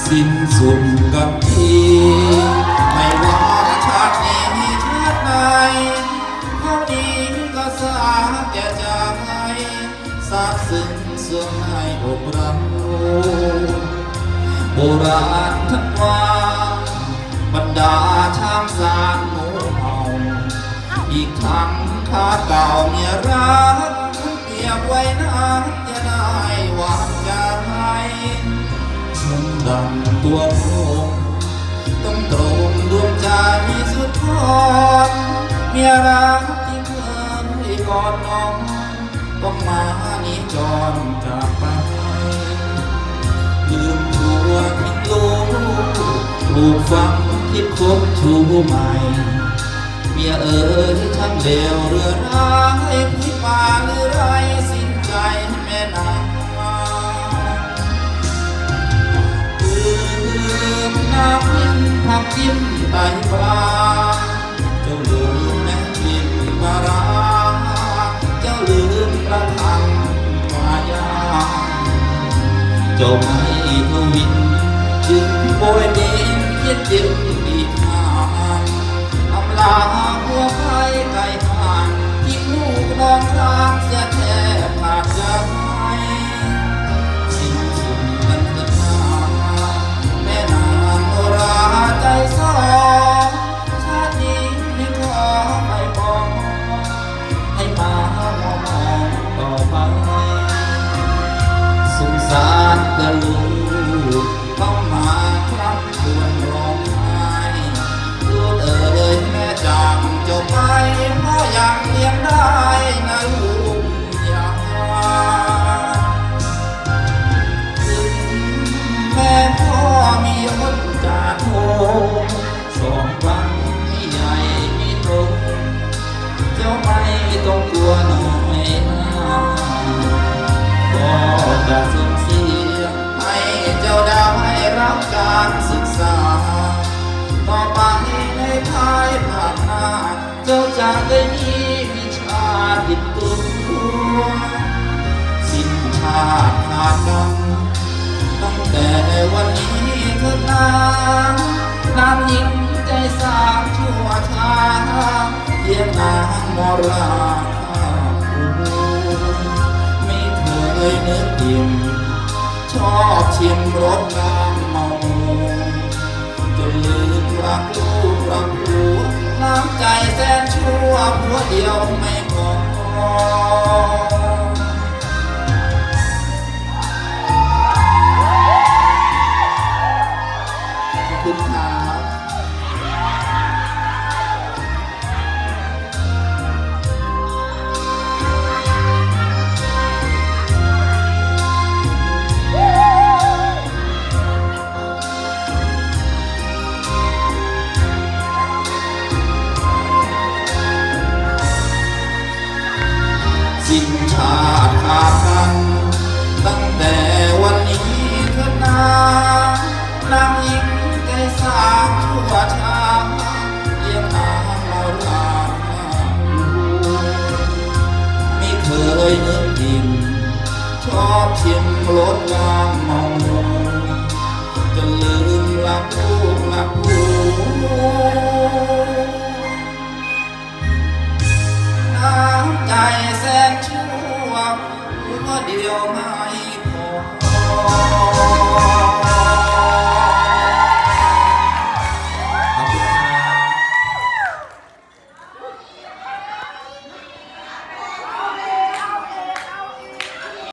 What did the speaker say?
สิ้นสุดกับที่ไม่ว่าชาตินี้ชาติไหนเท่านี้ก็สาแก่ใจซาบซึ้งเสื่อมให้อกเราโบราณท่านว่าบรรดาช้างสารหมูเห่าอีกทั้งข้าเก่าเมียรักเก็บไว้นานจะได้หวานใจฉันดังตัวโงต้องตรงดวงใจสุดทนเมียรักที่เคยกอดน้องต้องมานิจรจากไปลืมตัวทิ้งลูกปลูกฝังคิดคบชูใหม่เมียเอ๋ยฉันเลวเรือร้ายพี่ป่าหรือไรสิ้นใจแม่นางลืมน้ำยิ้มผักจิ้มไตปลาเจ้าลืมแม่กินปลาร้าเจ้าลืมประทังมายาเจ้าไม่ทวินจึงโบยดินคิดจึงดีทางอำลาหัวไฟไก่ห่างที่ลูกน้องรักเสียแทบขาดใจสิ้นสุดกันเถิดนาแม่นางโนราใจสองชาตินี้ไม่ขอไม่บอกให้มามองต่อไปสงสารกะลูกต้องมาครับควรร้องไห้ลูกเอ๋ยแม่จำเจ้าไปเพราะยังเลี้ยงได้นะลูกยาถึงแม่พ่อมีคนจาโทสองฟังมีใหญ่มีโตเจ้าไม่ต้องกลัวหน่อยนะก็จะส่งเสียงให้เจ้าได้รับการศึกษาต่อไปในภายภาคหน้าเจ้าจะได้มีวิชาติดตัวสิ้นชาติขาดกันตั้งแต่วันนี้เถิดนานางหญิงใจสามชั่วชาเยี่ยงนางมราไม่เคยนึกอิ่มชอบชิมรสน้ำเมาจนลืมรักลูกรักผัวน้ำใจแสนชั่วผัวเดียวไม่พอขอบคุณครับสิ้นชาติขาดกันตั้งแต่วันนี้เถิดนานางหญิงใจสามชั่วชาเลี้ยงนางโมราไม่เคยนึกดิ่งชอบชิมรสน้ำเมาจนลืมรักลูกรักผัวน้ำใจแสนชั่วหัวเดียวไม่